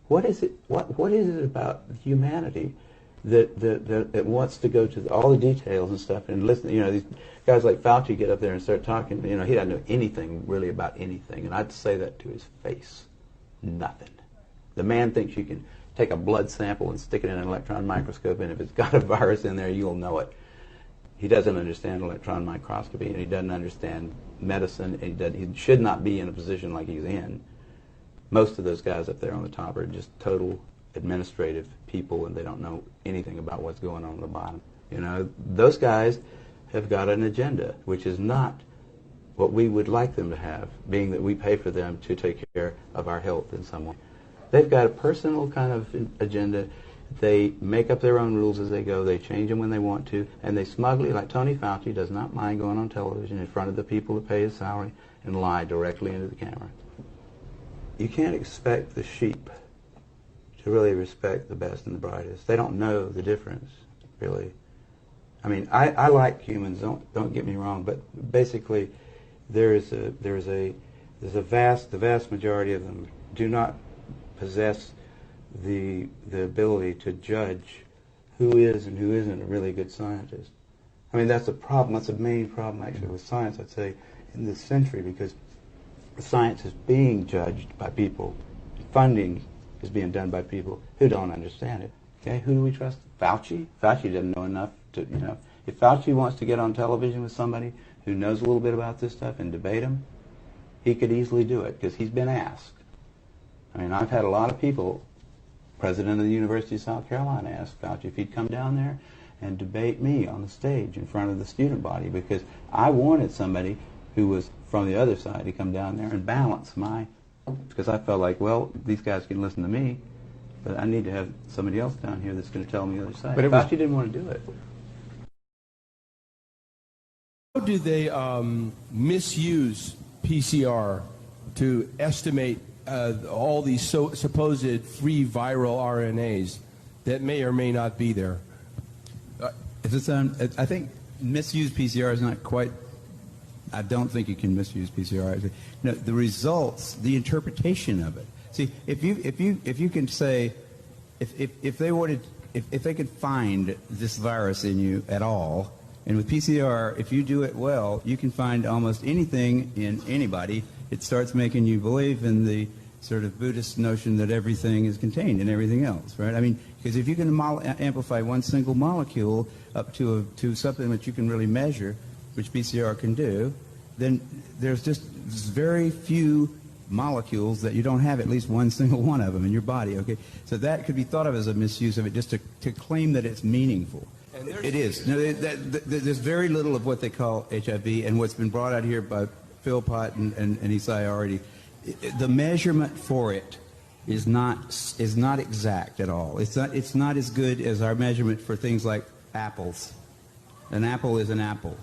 What is it? What is it about humanity that wants to go to all the details and stuff and listen? You know, these guys like Fauci get up there and start talking. You know, he doesn't know anything really about anything, and I'd say that to his face. Nothing. The man thinks you can take a blood sample and stick it in an electron microscope, and if it's got a virus in there, you'll know it. He doesn't understand electron microscopy, and he doesn't understand medicine, and he should not be in a position like he's in. Most of those guys up there on the top are just total administrative people, and they don't know anything about what's going on at the bottom. You know, those guys have got an agenda, which is not what we would like them to have, being that we pay for them to take care of our health in some way. They've got a personal kind of agenda. They make up their own rules as they go. They change them when they want to, and they smugly, like Tony Fauci, does not mind going on television in front of the people that pay his salary and lie directly into the camera. You can't expect the sheep to really respect the best and the brightest. They don't know the difference, really. I mean, I like humans. Don't get me wrong, but basically, the vast majority of them do not possess the ability to judge who is and who isn't a really good scientist. I mean, that's a problem. That's a main problem, actually, with science, I'd say, in this century, because science is being judged by people. Funding is being done by people who don't understand it. Okay, who do we trust? Fauci? Fauci doesn't know enough to, you know. If Fauci wants to get on television with somebody who knows a little bit about this stuff and debate him, he could easily do it, because he's been asked. I mean, I've had a lot of people, president of the University of South Carolina asked Fauci if he'd come down there and debate me on the stage in front of the student body, because I wanted somebody who was from the other side to come down there and balance because I felt like, well, these guys can listen to me, but I need to have somebody else down here that's going to tell me the other side. But Fauci didn't want to do it. How do they misuse PCR to estimate all these supposed free viral RNAs that may or may not be there? I think misuse PCR is not quite. I don't think you can misuse PCR. No, the results, the interpretation of it. See, if you can say, if they could find this virus in you at all, and with PCR, if you do it well, you can find almost anything in anybody. It starts making you believe in the sort of Buddhist notion that everything is contained in everything else, right? I mean, because if you can amplify one single molecule up to something that you can really measure, which PCR can do, then there's just very few molecules that you don't have at least one single one of them in your body, okay? So that could be thought of as a misuse of it, just to claim that it's meaningful. It is. No, there's very little of what they call HIV, and what's been brought out here by Philpott and Isai already, the measurement for it is not exact at all. It's not as good as our measurement for things like apples. An apple is an apple.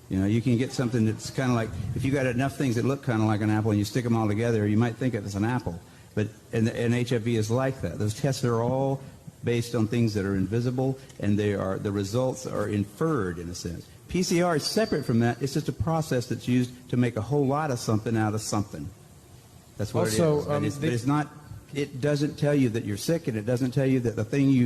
You know, you can get something that's kind of like, if you got enough things that look kind of like an apple and you stick them all together, you might think of it as an apple. But and HIV is like that. Those tests are all based on things that are invisible, and the results are inferred in a sense. PCR is separate from that. It's just a process that's used to make a whole lot of something out of something. That's what it is. But it's not. It doesn't tell you that you're sick, and it doesn't tell you that the thing you